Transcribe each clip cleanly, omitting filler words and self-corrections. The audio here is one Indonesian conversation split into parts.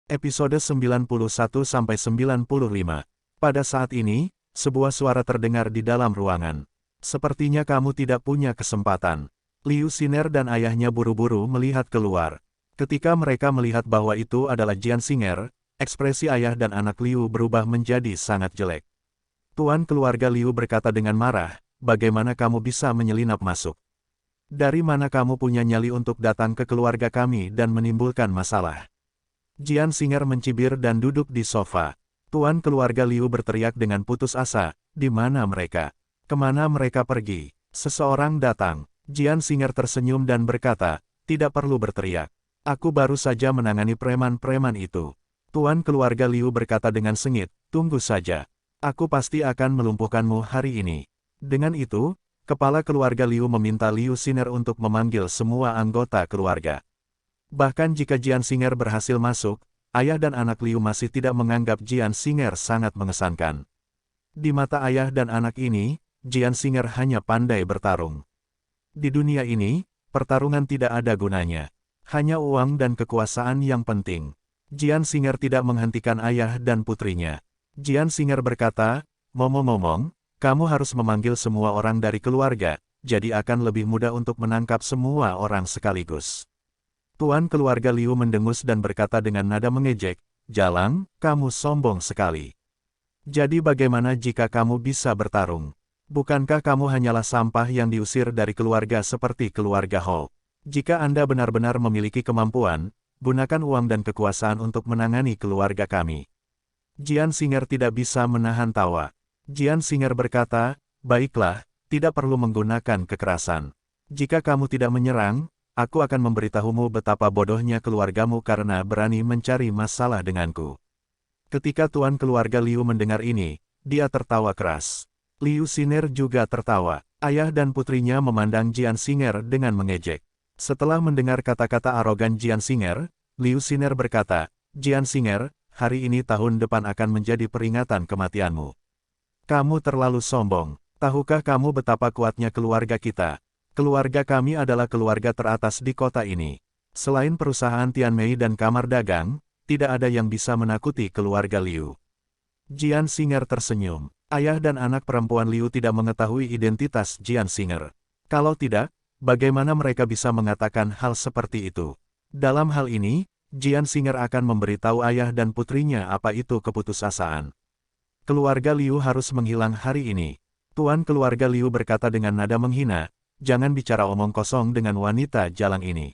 Episode 91-95. Pada saat ini, sebuah suara terdengar di dalam ruangan. Sepertinya kamu tidak punya kesempatan. Liu Xiner dan ayahnya buru-buru melihat keluar. Ketika mereka melihat bahwa itu adalah Jian Xing'er, ekspresi ayah dan anak Liu berubah menjadi sangat jelek. Tuan keluarga Liu berkata dengan marah, bagaimana kamu bisa menyelinap masuk? Dari mana kamu punya nyali untuk datang ke keluarga kami dan menimbulkan masalah? Jian Xing'er mencibir dan duduk di sofa. Tuan keluarga Liu berteriak dengan putus asa, di mana mereka? Kemana mereka pergi? Seseorang datang. Jian Xing'er tersenyum dan berkata, tidak perlu berteriak. Aku baru saja menangani preman-preman itu. Tuan keluarga Liu berkata dengan sengit, tunggu saja. Aku pasti akan melumpuhkanmu hari ini. Dengan itu, kepala keluarga Liu meminta Liu Xiner untuk memanggil semua anggota keluarga. Bahkan jika Jian Xing'er berhasil masuk, ayah dan anak Liu masih tidak menganggap Jian Xing'er sangat mengesankan. Di mata ayah dan anak ini, Jian Xing'er hanya pandai bertarung. Di dunia ini, pertarungan tidak ada gunanya. Hanya uang dan kekuasaan yang penting. Jian Xing'er tidak menghentikan ayah dan putrinya. Jian Xing'er berkata, ngomong-ngomong, kamu harus memanggil semua orang dari keluarga, jadi akan lebih mudah untuk menangkap semua orang sekaligus. Tuan keluarga Liu mendengus dan berkata dengan nada mengejek, Jalang, kamu sombong sekali. Jadi bagaimana jika kamu bisa bertarung? Bukankah kamu hanyalah sampah yang diusir dari keluarga seperti keluarga Hou? Jika Anda benar-benar memiliki kemampuan, gunakan uang dan kekuasaan untuk menangani keluarga kami. Jian Xing'er tidak bisa menahan tawa. Jian Xing'er berkata, baiklah, tidak perlu menggunakan kekerasan. Jika kamu tidak menyerang, aku akan memberitahumu betapa bodohnya keluargamu karena berani mencari masalah denganku. Ketika tuan keluarga Liu mendengar ini, dia tertawa keras. Liu Xiner juga tertawa. Ayah dan putrinya memandang Jian Xing'er dengan mengejek. Setelah mendengar kata-kata arogan Jian Xing'er, Liu Xiner berkata, Jian Xing'er, hari ini tahun depan akan menjadi peringatan kematianmu. Kamu terlalu sombong. Tahukah kamu betapa kuatnya keluarga kita? Keluarga kami adalah keluarga teratas di kota ini. Selain perusahaan Tianmei dan kamar dagang, tidak ada yang bisa menakuti keluarga Liu. Jian Xing'er tersenyum. Ayah dan anak perempuan Liu tidak mengetahui identitas Jian Xing'er. Kalau tidak, bagaimana mereka bisa mengatakan hal seperti itu? Dalam hal ini, Jian Xing'er akan memberitahu ayah dan putrinya apa itu keputusasaan. Keluarga Liu harus menghilang hari ini. Tuan keluarga Liu berkata dengan nada menghina, jangan bicara omong kosong dengan wanita jalang ini.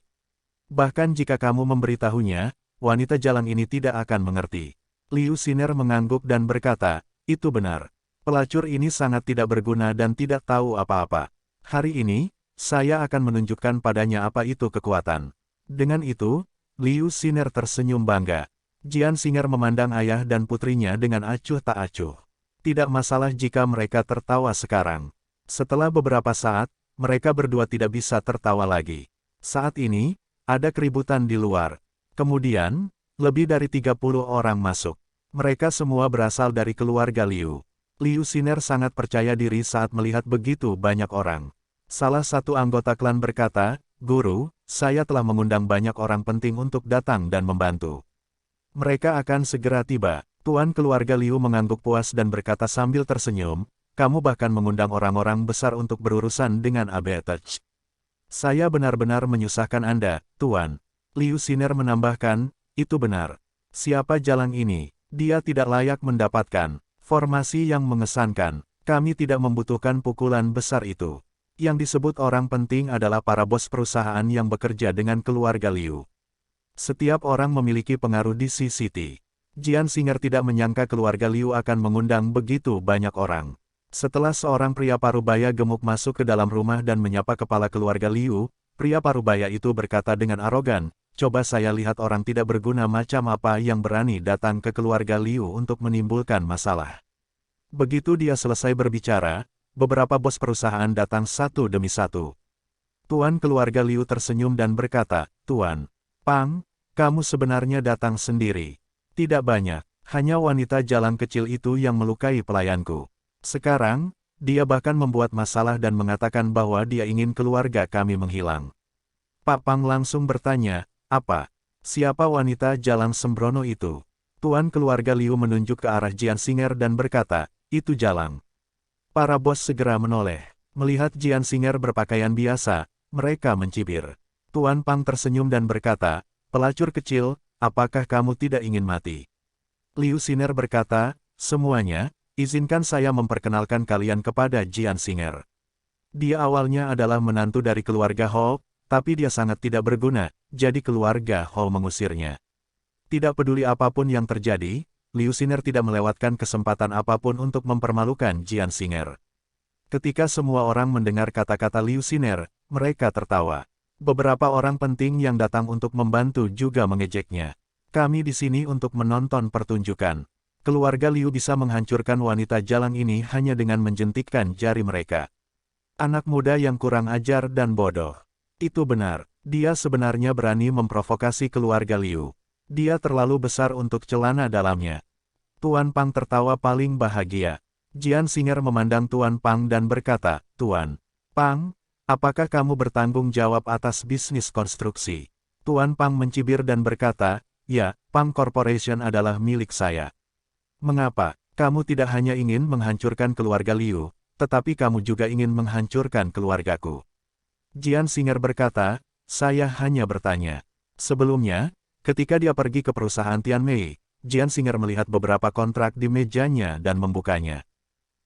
Bahkan jika kamu memberitahunya, wanita jalang ini tidak akan mengerti. Liu Xiner mengangguk dan berkata, itu benar. Pelacur ini sangat tidak berguna dan tidak tahu apa-apa. Hari ini, saya akan menunjukkan padanya apa itu kekuatan. Dengan itu, Liu Xiner tersenyum bangga. Jian Xing'er memandang ayah dan putrinya dengan acuh tak acuh. Tidak masalah jika mereka tertawa sekarang. Setelah beberapa saat, mereka berdua tidak bisa tertawa lagi. Saat ini, ada keributan di luar. Kemudian, lebih dari 30 orang masuk. Mereka semua berasal dari keluarga Liu. Liu Xiner sangat percaya diri saat melihat begitu banyak orang. Salah satu anggota klan berkata, Guru, saya telah mengundang banyak orang penting untuk datang dan membantu. Mereka akan segera tiba. Tuan keluarga Liu mengangguk puas dan berkata sambil tersenyum, kamu bahkan mengundang orang-orang besar untuk berurusan dengan Abetech. Saya benar-benar menyusahkan Anda, Tuan. Liu Xiner menambahkan, itu benar. Siapa jalang ini? Dia tidak layak mendapatkan formasi yang mengesankan. Kami tidak membutuhkan pukulan besar itu. Yang disebut orang penting adalah para bos perusahaan yang bekerja dengan keluarga Liu. Setiap orang memiliki pengaruh di CCT. Jian Xing'er tidak menyangka keluarga Liu akan mengundang begitu banyak orang. Setelah seorang pria parubaya gemuk masuk ke dalam rumah dan menyapa kepala keluarga Liu, pria parubaya itu berkata dengan arogan, coba saya lihat orang tidak berguna macam apa yang berani datang ke keluarga Liu untuk menimbulkan masalah. Begitu dia selesai berbicara, beberapa bos perusahaan datang satu demi satu. Tuan keluarga Liu tersenyum dan berkata, Tuan Pang, kamu sebenarnya datang sendiri. Tidak banyak, hanya wanita jalang kecil itu yang melukai pelayanku. Sekarang, dia bahkan membuat masalah dan mengatakan bahwa dia ingin keluarga kami menghilang. Pak Pang langsung bertanya, apa? Siapa wanita jalan sembrono itu? Tuan keluarga Liu menunjuk ke arah Jian Singer dan berkata, itu Jalang. Para bos segera menoleh. Melihat Jian Singer berpakaian biasa, mereka mencibir. Tuan Pang tersenyum dan berkata, pelacur kecil, apakah kamu tidak ingin mati? Liu Singer berkata, semuanya, izinkan saya memperkenalkan kalian kepada Jian Singer. Dia awalnya adalah menantu dari keluarga Hou, tapi dia sangat tidak berguna, jadi keluarga Hou mengusirnya. Tidak peduli apapun yang terjadi, Liu Singer tidak melewatkan kesempatan apapun untuk mempermalukan Jian Singer. Ketika semua orang mendengar kata-kata Liu Singer, mereka tertawa. Beberapa orang penting yang datang untuk membantu juga mengejeknya. Kami di sini untuk menonton pertunjukan. Keluarga Liu bisa menghancurkan wanita jalang ini hanya dengan menjentikkan jari mereka. Anak muda yang kurang ajar dan bodoh. Itu benar, dia sebenarnya berani memprovokasi keluarga Liu. Dia terlalu besar untuk celana dalamnya. Tuan Pang tertawa paling bahagia. Jian Singer memandang Tuan Pang dan berkata, Tuan Pang, apakah kamu bertanggung jawab atas bisnis konstruksi? Tuan Pang mencibir dan berkata, ya, Pang Corporation adalah milik saya. Mengapa, kamu tidak hanya ingin menghancurkan keluarga Liu, tetapi kamu juga ingin menghancurkan keluargaku? Jian Singer berkata, saya hanya bertanya. Sebelumnya, ketika dia pergi ke perusahaan Tianmei, Jian Singer melihat beberapa kontrak di mejanya dan membukanya.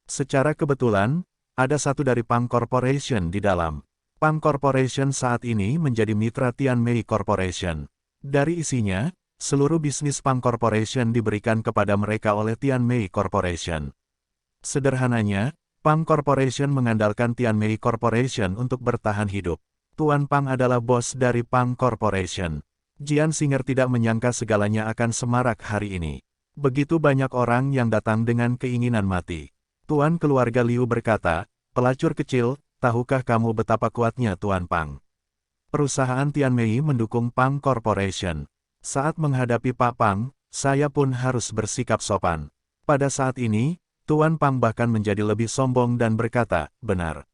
Secara kebetulan, ada satu dari Pang Corporation di dalam. Pang Corporation saat ini menjadi mitra Tianmei Corporation. Dari isinya, seluruh bisnis Pang Corporation diberikan kepada mereka oleh Tianmei Corporation. Sederhananya, Pang Corporation mengandalkan Tianmei Corporation untuk bertahan hidup. Tuan Pang adalah bos dari Pang Corporation. Jian Singer tidak menyangka segalanya akan semarak hari ini. Begitu banyak orang yang datang dengan keinginan mati. Tuan keluarga Liu berkata, pelacur kecil, tahukah kamu betapa kuatnya Tuan Pang? Perusahaan Tianmei mendukung Pang Corporation. Saat menghadapi Pak Pang, saya pun harus bersikap sopan. Pada saat ini, Tuan Pang bahkan menjadi lebih sombong dan berkata, benar.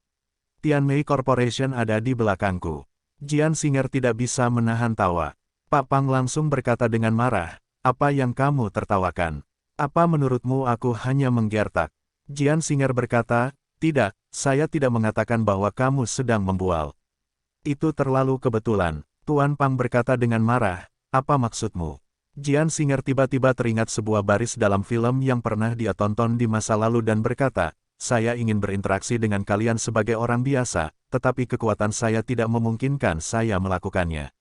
Tianmei Corporation ada di belakangku. Jian Singer tidak bisa menahan tawa. Pak Pang langsung berkata dengan marah, apa yang kamu tertawakan? Apa menurutmu aku hanya menggertak? Jian Singer berkata, tidak, saya tidak mengatakan bahwa kamu sedang membual. Itu terlalu kebetulan. Tuan Pang berkata dengan marah, apa maksudmu? Jian Singer tiba-tiba teringat sebuah baris dalam film yang pernah dia tonton di masa lalu dan berkata, saya ingin berinteraksi dengan kalian sebagai orang biasa, tetapi kekuatan saya tidak memungkinkan saya melakukannya.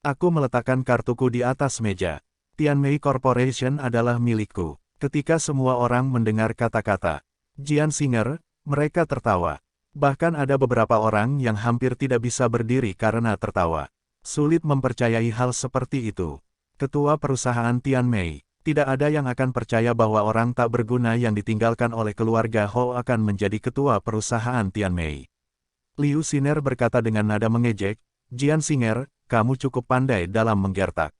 Aku meletakkan kartuku di atas meja. Tianmei Corporation adalah milikku. Ketika semua orang mendengar kata-kata Jian Singer, mereka tertawa. Bahkan ada beberapa orang yang hampir tidak bisa berdiri karena tertawa. Sulit mempercayai hal seperti itu. Ketua perusahaan Tianmei, tidak ada yang akan percaya bahwa orang tak berguna yang ditinggalkan oleh keluarga Hou akan menjadi ketua perusahaan Tianmei. Liu Singer berkata dengan nada mengejek, Jian Singer, kamu cukup pandai dalam menggertak.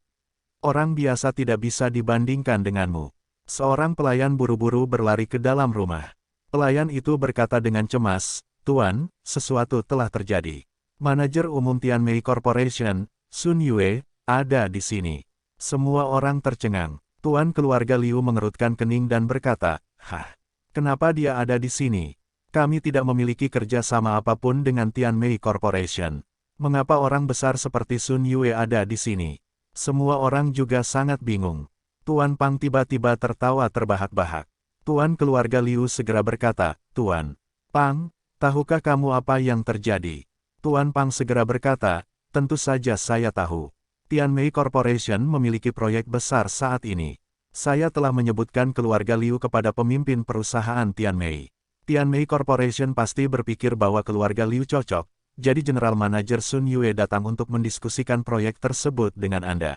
Orang biasa tidak bisa dibandingkan denganmu. Seorang pelayan buru-buru berlari ke dalam rumah. Pelayan itu berkata dengan cemas, Tuan, sesuatu telah terjadi. Manajer umum Tianmei Corporation, Sun Yue, ada di sini. Semua orang tercengang. Tuan keluarga Liu mengerutkan kening dan berkata, hah, kenapa dia ada di sini? Kami tidak memiliki kerja sama apapun dengan Tianmei Corporation. Mengapa orang besar seperti Sun Yue ada di sini? Semua orang juga sangat bingung. Tuan Pang tiba-tiba tertawa terbahak-bahak. Tuan keluarga Liu segera berkata, Tuan Pang, tahukah kamu apa yang terjadi? Tuan Pang segera berkata, tentu saja saya tahu. Tianmei Corporation memiliki proyek besar saat ini. Saya telah menyebutkan keluarga Liu kepada pemimpin perusahaan Tianmei. Tianmei Corporation pasti berpikir bahwa keluarga Liu cocok, jadi General Manager Sun Yue datang untuk mendiskusikan proyek tersebut dengan Anda.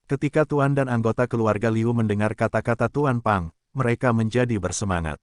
Ketika Tuan dan anggota keluarga Liu mendengar kata-kata Tuan Pang, mereka menjadi bersemangat.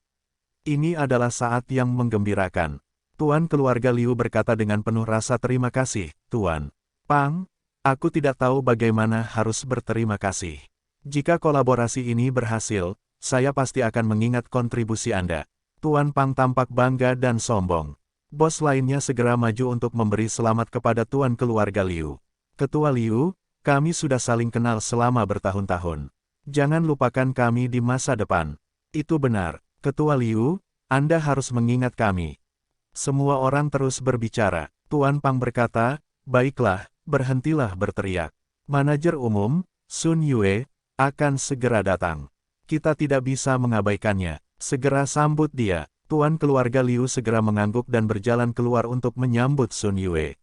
Ini adalah saat yang menggembirakan. Tuan keluarga Liu berkata dengan penuh rasa terima kasih, Tuan Pang. Aku tidak tahu bagaimana harus berterima kasih. Jika kolaborasi ini berhasil, saya pasti akan mengingat kontribusi Anda. Tuan Pang tampak bangga dan sombong. Bos lainnya segera maju untuk memberi selamat kepada Tuan keluarga Liu. Ketua Liu, Kami sudah saling kenal selama bertahun-tahun. Jangan lupakan kami di masa depan. Itu benar, Ketua Liu, Anda harus mengingat kami. Semua orang terus berbicara. Tuan Pang berkata, baiklah, berhentilah berteriak. Manajer umum, Sun Yue, akan segera datang. Kita tidak bisa mengabaikannya. Segera sambut dia. Tuan keluarga Liu segera mengangguk dan berjalan keluar untuk menyambut Sun Yue.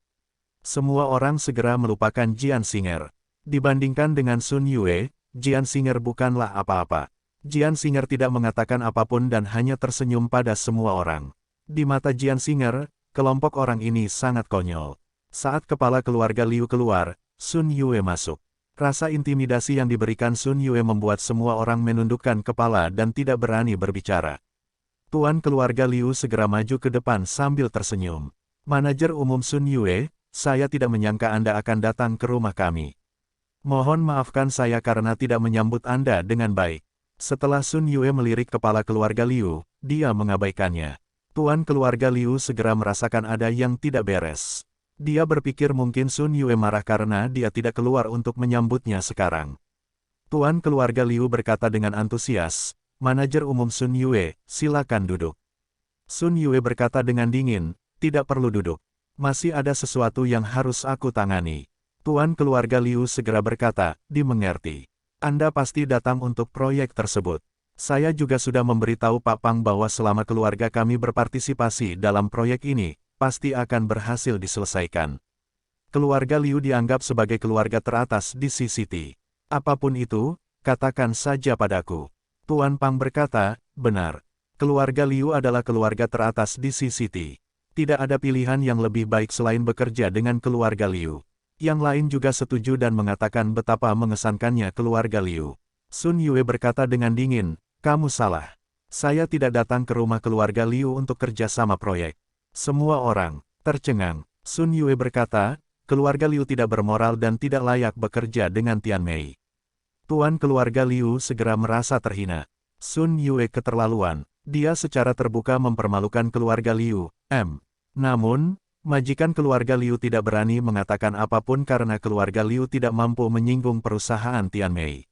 Semua orang segera melupakan Jian Singer. Dibandingkan dengan Sun Yue, Jian Singer bukanlah apa-apa. Jian Singer tidak mengatakan apapun dan hanya tersenyum pada semua orang. Di mata Jian Singer, kelompok orang ini sangat konyol. Saat kepala keluarga Liu keluar, Sun Yue masuk. Rasa intimidasi yang diberikan Sun Yue membuat semua orang menundukkan kepala dan tidak berani berbicara. Tuan keluarga Liu segera maju ke depan sambil tersenyum. Manajer umum Sun Yue, saya tidak menyangka Anda akan datang ke rumah kami. Mohon maafkan saya karena tidak menyambut Anda dengan baik. Setelah Sun Yue melirik kepala keluarga Liu, dia mengabaikannya. Tuan keluarga Liu segera merasakan ada yang tidak beres. Dia berpikir mungkin Sun Yue marah karena dia tidak keluar untuk menyambutnya sekarang. Tuan keluarga Liu berkata dengan antusias, Manajer umum Sun Yue, silakan duduk. Sun Yue berkata dengan dingin, tidak perlu duduk. Masih ada sesuatu yang harus aku tangani. Tuan keluarga Liu segera berkata, dimengerti. Anda pasti datang untuk proyek tersebut. Saya juga sudah memberitahu Pak Pang bahwa selama keluarga kami berpartisipasi dalam proyek ini, pasti akan berhasil diselesaikan. Keluarga Liu dianggap sebagai keluarga teratas di CCT. Apapun itu, katakan saja padaku. Tuan Pang berkata, benar. Keluarga Liu adalah keluarga teratas di CCT. Tidak ada pilihan yang lebih baik selain bekerja dengan keluarga Liu. Yang lain juga setuju dan mengatakan betapa mengesankannya keluarga Liu. Sun Yue berkata dengan dingin, kamu salah. Saya tidak datang ke rumah keluarga Liu untuk kerja sama proyek. Semua orang tercengang. Sun Yue berkata, keluarga Liu tidak bermoral dan tidak layak bekerja dengan Tian Mei. Tuan keluarga Liu segera merasa terhina. Sun Yue keterlaluan. Dia secara terbuka mempermalukan keluarga Liu. Namun, majikan keluarga Liu tidak berani mengatakan apapun karena keluarga Liu tidak mampu menyinggung perusahaan Tian Mei.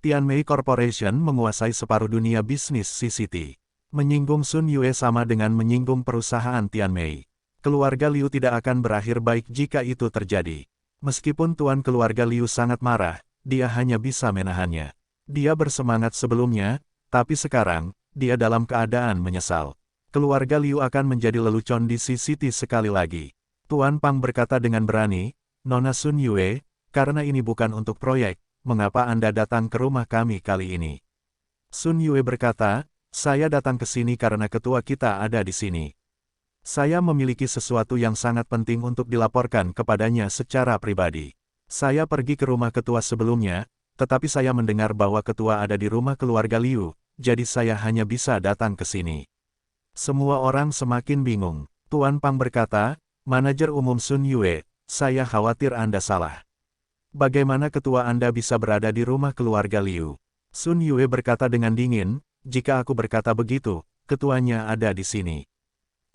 Tian Mei Corporation menguasai separuh dunia bisnis CCT. Menyinggung Sun Yue sama dengan menyinggung perusahaan Tian Mei. Keluarga Liu tidak akan berakhir baik jika itu terjadi. Meskipun tuan keluarga Liu sangat marah, dia hanya bisa menahannya. Dia bersemangat sebelumnya, tapi sekarang, dia dalam keadaan menyesal. Keluarga Liu akan menjadi lelucon di CCT sekali lagi. Tuan Pang berkata dengan berani, Nona Sun Yue, karena ini bukan untuk proyek, mengapa Anda datang ke rumah kami kali ini? Sun Yue berkata, saya datang ke sini karena ketua kita ada di sini. Saya memiliki sesuatu yang sangat penting untuk dilaporkan kepadanya secara pribadi. Saya pergi ke rumah ketua sebelumnya, tetapi saya mendengar bahwa ketua ada di rumah keluarga Liu, jadi saya hanya bisa datang ke sini. Semua orang semakin bingung. Tuan Pang berkata, Manajer umum Sun Yue, saya khawatir Anda salah. Bagaimana ketua Anda bisa berada di rumah keluarga Liu? Sun Yue berkata dengan dingin, jika aku berkata begitu, ketuanya ada di sini.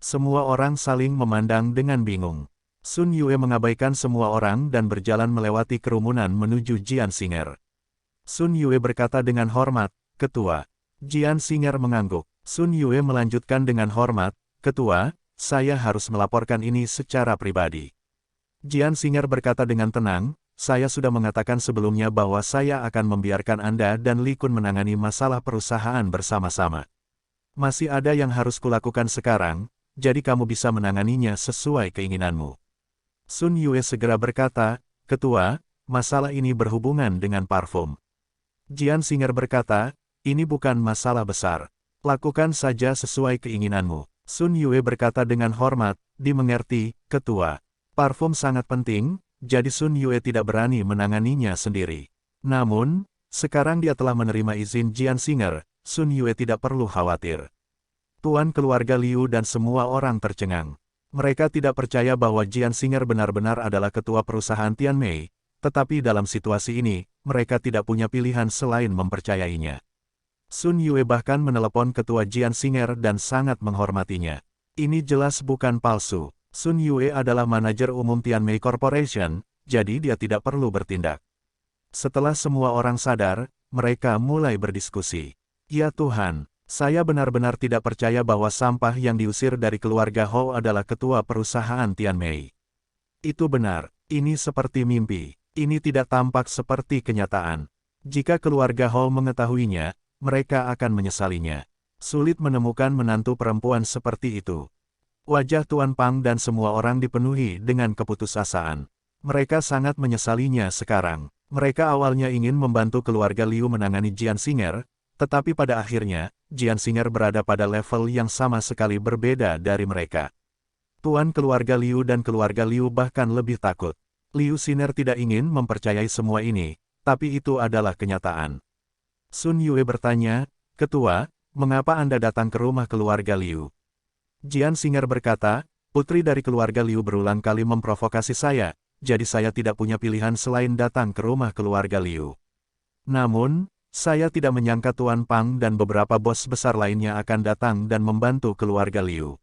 Semua orang saling memandang dengan bingung. Sun Yue mengabaikan semua orang dan berjalan melewati kerumunan menuju Jian Singer. Sun Yue berkata dengan hormat, Ketua. Jian Singer mengangguk. Sun Yue melanjutkan dengan hormat, Ketua, saya harus melaporkan ini secara pribadi. Jian Singer berkata dengan tenang, saya sudah mengatakan sebelumnya bahwa saya akan membiarkan Anda dan Li Kun menangani masalah perusahaan bersama-sama. Masih ada yang harus kulakukan sekarang, jadi kamu bisa menanganinya sesuai keinginanmu. Sun Yue segera berkata, Ketua, masalah ini berhubungan dengan parfum. Jian Singer berkata, ini bukan masalah besar. Lakukan saja sesuai keinginanmu. Sun Yue berkata dengan hormat, dimengerti, Ketua. Parfum sangat penting, jadi Sun Yue tidak berani menanganinya sendiri. Namun, sekarang dia telah menerima izin Jian Singer, Sun Yue tidak perlu khawatir. Tuan keluarga Liu dan semua orang tercengang. Mereka tidak percaya bahwa Jian Singer benar-benar adalah ketua perusahaan Tian Mei, tetapi dalam situasi ini, mereka tidak punya pilihan selain mempercayainya. Sun Yue bahkan menelepon ketua Jian Singer dan sangat menghormatinya. Ini jelas bukan palsu. Sun Yue adalah manajer umum Tian Mei Corporation, jadi dia tidak perlu bertindak. Setelah semua orang sadar, mereka mulai berdiskusi. Ya Tuhan, saya benar-benar tidak percaya bahwa sampah yang diusir dari keluarga Hou adalah ketua perusahaan Tianmei. Itu benar, ini seperti mimpi. Ini tidak tampak seperti kenyataan. Jika keluarga Hou mengetahuinya, mereka akan menyesalinya. Sulit menemukan menantu perempuan seperti itu. Wajah Tuan Pang dan semua orang dipenuhi dengan keputusasaan. Mereka sangat menyesalinya sekarang. Mereka awalnya ingin membantu keluarga Liu menangani Jian Xinger, tetapi pada akhirnya, Jian Xinger berada pada level yang sama sekali berbeda dari mereka. Tuan keluarga Liu dan keluarga Liu bahkan lebih takut. Liu Xiner tidak ingin mempercayai semua ini, tapi itu adalah kenyataan. Sun Yue bertanya, "Ketua, mengapa Anda datang ke rumah keluarga Liu?" Jian Xinger berkata, "Putri dari keluarga Liu berulang kali memprovokasi saya, jadi saya tidak punya pilihan selain datang ke rumah keluarga Liu. Namun, saya tidak menyangka Tuan Pang dan beberapa bos besar lainnya akan datang dan membantu keluarga Liu.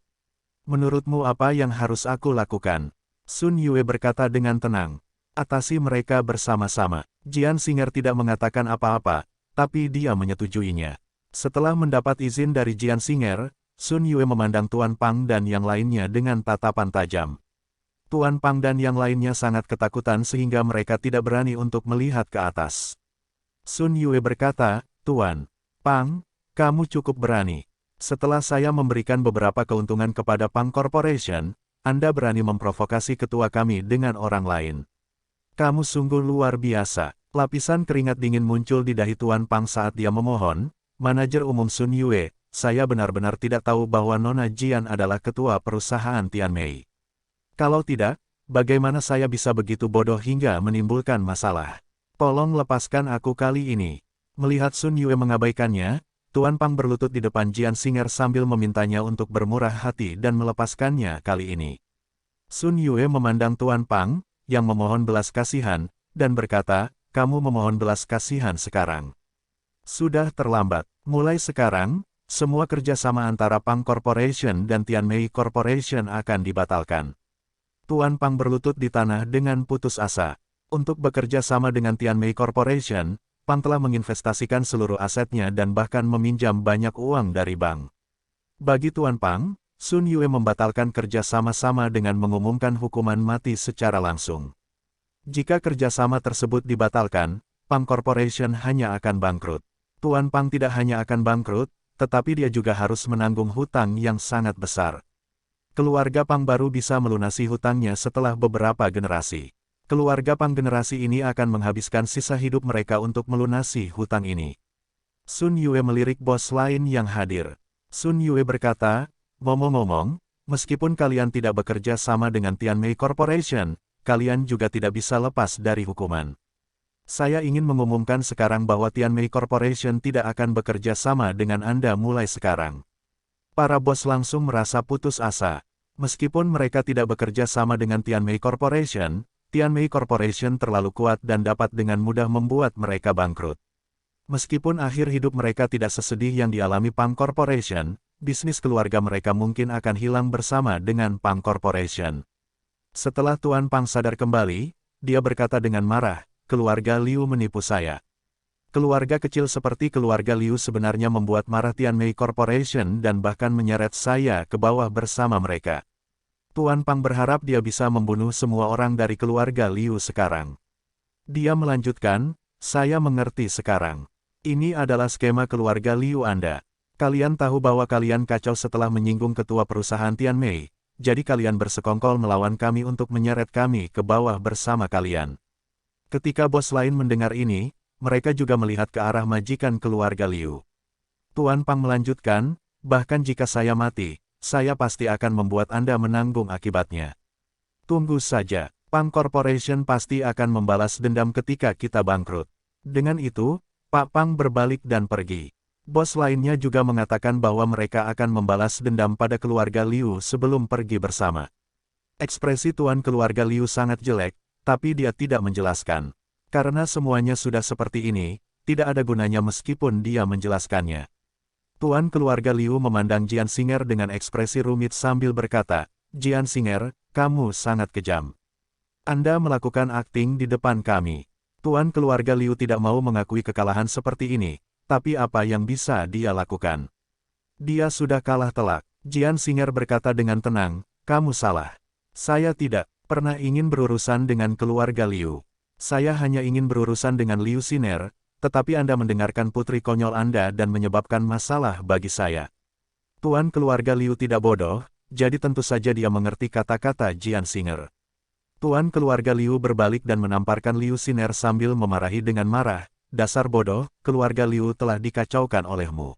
Menurutmu apa yang harus aku lakukan?" Sun Yue berkata dengan tenang. "Atasi mereka bersama-sama." Jian Xinger tidak mengatakan apa-apa, tapi dia menyetujuinya. Setelah mendapat izin dari Jian Xinger, Sun Yue memandang Tuan Pang dan yang lainnya dengan tatapan tajam. Tuan Pang dan yang lainnya sangat ketakutan sehingga mereka tidak berani untuk melihat ke atas. Sun Yue berkata, "Tuan Pang, kamu cukup berani. Setelah saya memberikan beberapa keuntungan kepada Pang Corporation, Anda berani memprovokasi ketua kami dengan orang lain. Kamu sungguh luar biasa." Lapisan keringat dingin muncul di dahi Tuan Pang saat dia memohon, "Manajer umum Sun Yue, saya benar-benar tidak tahu bahwa Nona Jian adalah ketua perusahaan Tianmei. Kalau tidak, bagaimana saya bisa begitu bodoh hingga menimbulkan masalah? Tolong lepaskan aku kali ini." Melihat Sun Yue mengabaikannya, Tuan Pang berlutut di depan Jian Xinger sambil memintanya untuk bermurah hati dan melepaskannya kali ini. Sun Yue memandang Tuan Pang, yang memohon belas kasihan, dan berkata, "Kamu memohon belas kasihan sekarang. Sudah terlambat. Mulai sekarang, semua kerjasama antara Pang Corporation dan Tianmei Corporation akan dibatalkan." Tuan Pang berlutut di tanah dengan putus asa. Untuk bekerja sama dengan Tianmei Corporation, Pang telah menginvestasikan seluruh asetnya dan bahkan meminjam banyak uang dari bank. Bagi Tuan Pang, Sun Yue membatalkan kerja sama-sama dengan mengumumkan hukuman mati secara langsung. Jika kerjasama tersebut dibatalkan, Pang Corporation hanya akan bangkrut. Tuan Pang tidak hanya akan bangkrut, tetapi dia juga harus menanggung hutang yang sangat besar. Keluarga Pang baru bisa melunasi hutangnya setelah beberapa generasi. Keluarga Pang generasi ini akan menghabiskan sisa hidup mereka untuk melunasi hutang ini. Sun Yue melirik bos lain yang hadir. Sun Yue berkata, "Ngomong-ngomong, meskipun kalian tidak bekerja sama dengan Tianmei Corporation, kalian juga tidak bisa lepas dari hukuman. Saya ingin mengumumkan sekarang bahwa Tianmei Corporation tidak akan bekerja sama dengan Anda mulai sekarang." Para bos langsung merasa putus asa. Meskipun mereka tidak bekerja sama dengan Tianmei Corporation terlalu kuat dan dapat dengan mudah membuat mereka bangkrut. Meskipun akhir hidup mereka tidak sesedih yang dialami Pang Corporation, bisnis keluarga mereka mungkin akan hilang bersama dengan Pang Corporation. Setelah Tuan Pang sadar kembali, dia berkata dengan marah, "Keluarga Liu menipu saya. Keluarga kecil seperti keluarga Liu sebenarnya membuat marah Tianmei Corporation dan bahkan menyeret saya ke bawah bersama mereka." Tuan Pang berharap dia bisa membunuh semua orang dari keluarga Liu sekarang. Dia melanjutkan, "Saya mengerti sekarang. Ini adalah skema keluarga Liu Anda. Kalian tahu bahwa kalian kacau setelah menyinggung ketua perusahaan Tianmei, jadi kalian bersekongkol melawan kami untuk menyeret kami ke bawah bersama kalian." Ketika bos lain mendengar ini, mereka juga melihat ke arah majikan keluarga Liu. Tuan Pang melanjutkan, "Bahkan jika saya mati, saya pasti akan membuat Anda menanggung akibatnya. Tunggu saja, Pang Corporation pasti akan membalas dendam ketika kita bangkrut." Dengan itu, Pak Pang berbalik dan pergi. Bos lainnya juga mengatakan bahwa mereka akan membalas dendam pada keluarga Liu sebelum pergi bersama. Ekspresi tuan keluarga Liu sangat jelek, tapi dia tidak menjelaskan. Karena semuanya sudah seperti ini, tidak ada gunanya meskipun dia menjelaskannya. Tuan keluarga Liu memandang Jian Xinger dengan ekspresi rumit sambil berkata, "Jian Xinger, kamu sangat kejam. Anda melakukan akting di depan kami. Tuan keluarga Liu tidak mau mengakui kekalahan seperti ini, tapi apa yang bisa dia lakukan? Dia sudah kalah telak. Jian Singer berkata dengan tenang, kamu salah. Saya tidak pernah ingin berurusan dengan keluarga Liu. Saya hanya ingin berurusan dengan Liu Siner, tetapi Anda mendengarkan putri konyol Anda dan menyebabkan masalah bagi saya. Tuan keluarga Liu tidak bodoh, jadi tentu saja dia mengerti kata-kata Jian Singer. Tuan keluarga Liu berbalik dan menamparkan Liu Siner sambil memarahi dengan marah, dasar bodoh, keluarga Liu telah dikacaukan olehmu.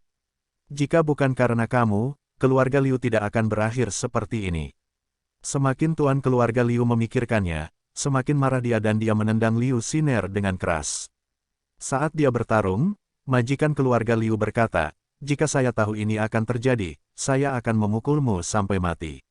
Jika bukan karena kamu, keluarga Liu tidak akan berakhir seperti ini. Semakin Tuan keluarga Liu memikirkannya, semakin marah dia dan dia menendang Liu Siner dengan keras. Saat dia bertarung, majikan keluarga Liu berkata, jika saya tahu ini akan terjadi, saya akan memukulmu sampai mati.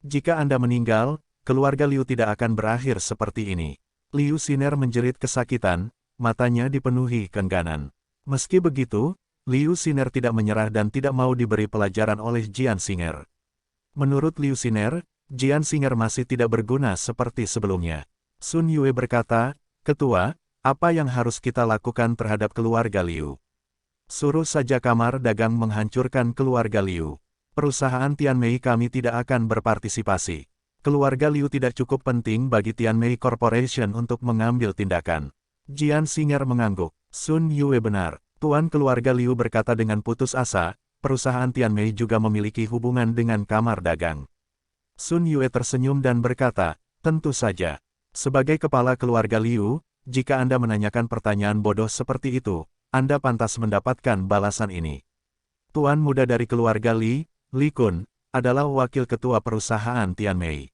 Jika Anda meninggal, keluarga Liu tidak akan berakhir seperti ini. Liu Siner menjerit kesakitan, matanya dipenuhi keengganan. Meski begitu, Liu Siner tidak menyerah dan tidak mau diberi pelajaran oleh Jian Singer. Menurut Liu Siner, Jian Singer masih tidak berguna seperti sebelumnya. Sun Yue berkata, Ketua, apa yang harus kita lakukan terhadap keluarga Liu? Suruh saja kamar dagang menghancurkan keluarga Liu. Perusahaan Tianmei kami tidak akan berpartisipasi. Keluarga Liu tidak cukup penting bagi Tianmei Corporation untuk mengambil tindakan. Jian Singer mengangguk. Sun Yue benar. Tuan keluarga Liu berkata dengan putus asa, perusahaan Tianmei juga memiliki hubungan dengan kamar dagang. Sun Yue tersenyum dan berkata, tentu saja. Sebagai kepala keluarga Liu, jika Anda menanyakan pertanyaan bodoh seperti itu, Anda pantas mendapatkan balasan ini. Tuan muda dari keluarga Li, Li Kun, adalah wakil ketua perusahaan Tianmei.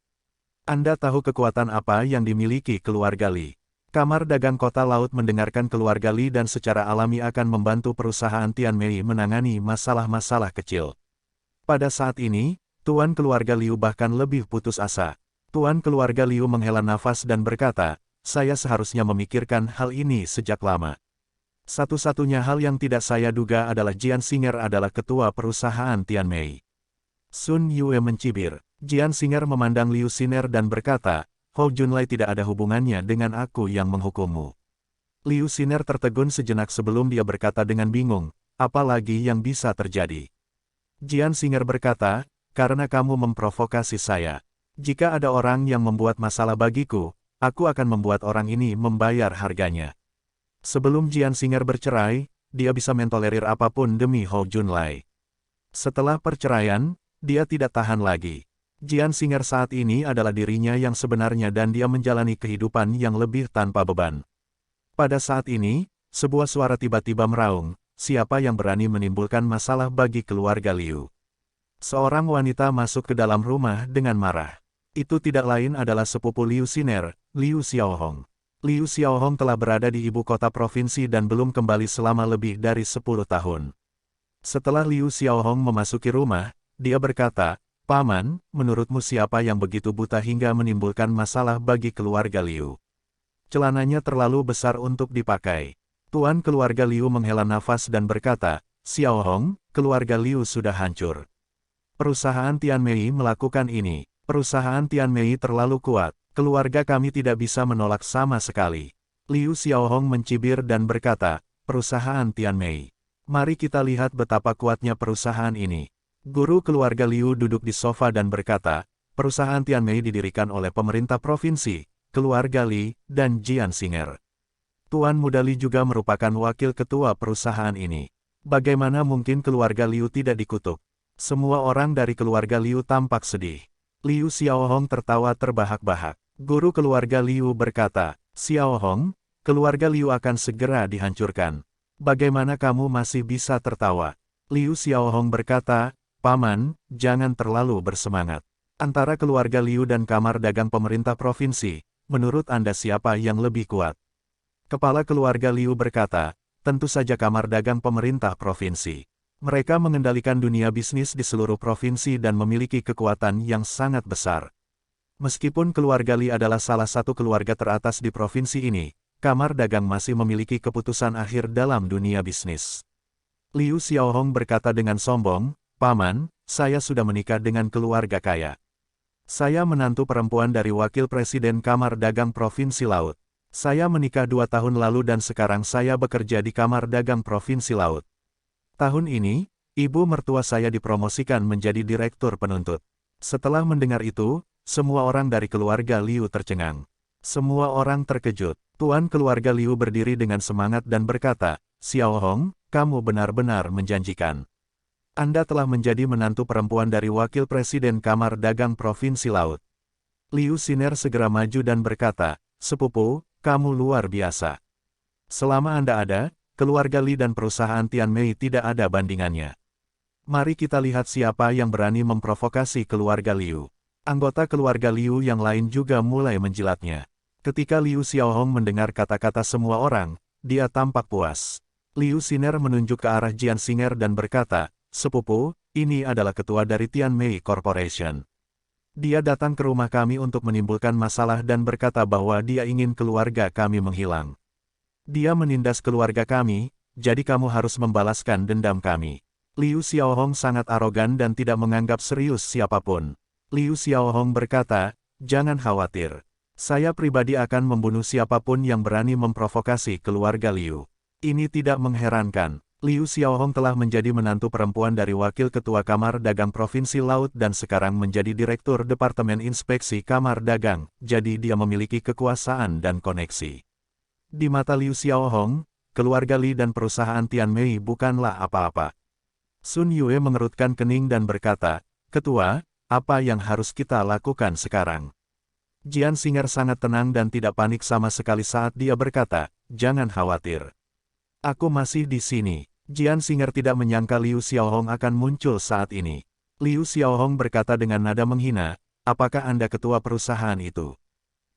Anda tahu kekuatan apa yang dimiliki keluarga Li. Kamar Dagang Kota Laut mendengarkan keluarga Li dan secara alami akan membantu perusahaan Tianmei menangani masalah-masalah kecil. Pada saat ini, Tuan keluarga Liu bahkan lebih putus asa. Tuan keluarga Liu menghela nafas dan berkata, saya seharusnya memikirkan hal ini sejak lama. Satu-satunya hal yang tidak saya duga adalah Jian Singer adalah ketua perusahaan Tianmei. Sun Yue mencibir. Jian Singer memandang Liu Siner dan berkata, Hou Junlai tidak ada hubungannya dengan aku yang menghukummu. Liu Siner tertegun sejenak sebelum dia berkata dengan bingung, apalagi yang bisa terjadi. Jian Singer berkata, karena kamu memprovokasi saya. Jika ada orang yang membuat masalah bagiku, aku akan membuat orang ini membayar harganya. Sebelum Jian Singer bercerai, dia bisa mentolerir apapun demi Hou Junlai. Setelah perceraian, dia tidak tahan lagi. Jian Singer saat ini adalah dirinya yang sebenarnya dan dia menjalani kehidupan yang lebih tanpa beban. Pada saat ini, sebuah suara tiba-tiba meraung, siapa yang berani menimbulkan masalah bagi keluarga Liu? Seorang wanita masuk ke dalam rumah dengan marah. Itu tidak lain adalah sepupu Liu Siner, Liu Xiaohong. Liu Xiaohong telah berada di ibu kota provinsi dan belum kembali selama lebih dari 10 tahun. Setelah Liu Xiaohong memasuki rumah, dia berkata, Paman, menurutmu siapa yang begitu buta hingga menimbulkan masalah bagi keluarga Liu? Celananya terlalu besar untuk dipakai. Tuan keluarga Liu menghela nafas dan berkata, Xiaohong, keluarga Liu sudah hancur. Perusahaan Tianmei melakukan ini. Perusahaan Tianmei terlalu kuat. Keluarga kami tidak bisa menolak sama sekali. Liu Xiaohong mencibir dan berkata, perusahaan Tianmei. Mari kita lihat betapa kuatnya perusahaan ini. Guru keluarga Liu duduk di sofa dan berkata, perusahaan Tianmei didirikan oleh pemerintah provinsi, keluarga Li, dan Jian Singer. Tuan muda Li juga merupakan wakil ketua perusahaan ini. Bagaimana mungkin keluarga Liu tidak dikutuk? Semua orang dari keluarga Liu tampak sedih. Liu Xiaohong tertawa terbahak-bahak. Guru keluarga Liu berkata, Xiaohong, keluarga Liu akan segera dihancurkan. Bagaimana kamu masih bisa tertawa? Liu Xiaohong berkata, Paman, jangan terlalu bersemangat. Antara keluarga Liu dan kamar dagang pemerintah provinsi, menurut Anda siapa yang lebih kuat? Kepala keluarga Liu berkata, tentu saja kamar dagang pemerintah provinsi. Mereka mengendalikan dunia bisnis di seluruh provinsi dan memiliki kekuatan yang sangat besar. Meskipun keluarga Li adalah salah satu keluarga teratas di provinsi ini, kamar dagang masih memiliki keputusan akhir dalam dunia bisnis. Liu Xiaohong berkata dengan sombong, Paman, saya sudah menikah dengan keluarga kaya. Saya menantu perempuan dari Wakil Presiden Kamar Dagang Provinsi Laut. Saya menikah 2 tahun lalu dan sekarang saya bekerja di Kamar Dagang Provinsi Laut. Tahun ini, ibu mertua saya dipromosikan menjadi direktur penuntut. Setelah mendengar itu, semua orang dari keluarga Liu tercengang. Semua orang terkejut. Tuan keluarga Liu berdiri dengan semangat dan berkata, "Xiao Hong, kamu benar-benar menjanjikan. Anda telah menjadi menantu perempuan dari Wakil Presiden Kamar Dagang Provinsi Laut." Liu Xiner segera maju dan berkata, "Sepupu, kamu luar biasa. Selama Anda ada, keluarga Li dan perusahaan Tianmei tidak ada bandingannya. Mari kita lihat siapa yang berani memprovokasi keluarga Liu." Anggota keluarga Liu yang lain juga mulai menjilatnya. Ketika Liu Xiaohong mendengar kata-kata semua orang, dia tampak puas. Liu Xiner menunjuk ke arah Jian Xinger dan berkata, "Sepupu, ini adalah ketua dari Tianmei Corporation. Dia datang ke rumah kami untuk menimbulkan masalah dan berkata bahwa dia ingin keluarga kami menghilang. Dia menindas keluarga kami, jadi kamu harus membalaskan dendam kami." Liu Xiaohong sangat arogan dan tidak menganggap serius siapapun. Liu Xiaohong berkata, "Jangan khawatir. Saya pribadi akan membunuh siapapun yang berani memprovokasi keluarga Liu." Ini tidak mengherankan. Liu Xiaohong telah menjadi menantu perempuan dari Wakil Ketua Kamar Dagang Provinsi Laut dan sekarang menjadi Direktur Departemen Inspeksi Kamar Dagang, jadi dia memiliki kekuasaan dan koneksi. Di mata Liu Xiaohong, keluarga Li dan perusahaan Tianmei bukanlah apa-apa. Sun Yue mengerutkan kening dan berkata, "Ketua, apa yang harus kita lakukan sekarang?" Jian Xinger sangat tenang dan tidak panik sama sekali saat dia berkata, "Jangan khawatir. Aku masih di sini." Jian Xinger tidak menyangka Liu Xiaohong akan muncul saat ini. Liu Xiaohong berkata dengan nada menghina, "Apakah Anda ketua perusahaan itu?"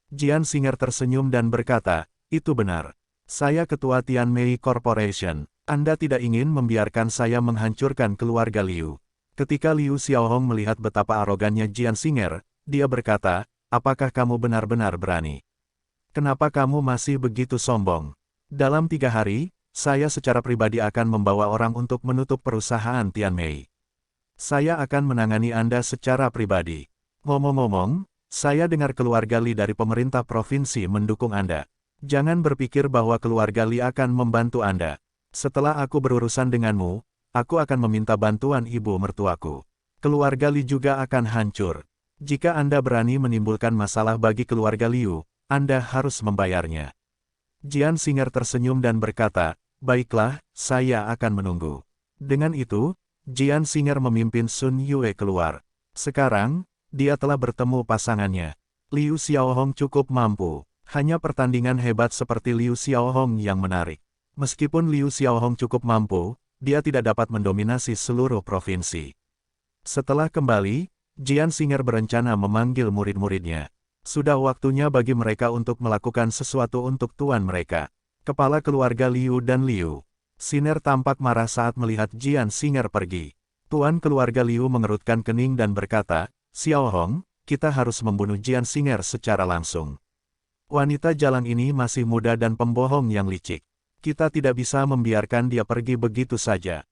Jian Xinger tersenyum dan berkata, "Itu benar. Saya ketua Tianmei Corporation. Anda tidak ingin membiarkan saya menghancurkan keluarga Liu." Ketika Liu Xiaohong melihat betapa arogannya Jian Xinger, dia berkata, "Apakah kamu benar-benar berani? Kenapa kamu masih begitu sombong? Dalam 3 hari, saya secara pribadi akan membawa orang untuk menutup perusahaan Tianmei. Saya akan menangani Anda secara pribadi. Ngomong-ngomong, saya dengar keluarga Li dari pemerintah provinsi mendukung Anda. Jangan berpikir bahwa keluarga Li akan membantu Anda. Setelah aku berurusan denganmu, aku akan meminta bantuan ibu mertuaku. Keluarga Li juga akan hancur. Jika Anda berani menimbulkan masalah bagi keluarga Liu, Anda harus membayarnya." Jian Xinger tersenyum dan berkata, "Baiklah, saya akan menunggu." Dengan itu, Jian Xinger memimpin Sun Yue keluar. Sekarang, dia telah bertemu pasangannya. Liu Xiaohong cukup mampu. Hanya pertandingan hebat seperti Liu Xiaohong yang menarik. Meskipun Liu Xiaohong cukup mampu, dia tidak dapat mendominasi seluruh provinsi. Setelah kembali, Jian Xinger berencana memanggil murid-muridnya. Sudah waktunya bagi mereka untuk melakukan sesuatu untuk tuan mereka. Kepala keluarga Liu dan Liu Xiner tampak marah saat melihat Jian Xinger pergi. Tuan keluarga Liu mengerutkan kening dan berkata, "Xiaohong, kita harus membunuh Jian Xinger secara langsung. Wanita jalang ini masih muda dan pembohong yang licik. Kita tidak bisa membiarkan dia pergi begitu saja."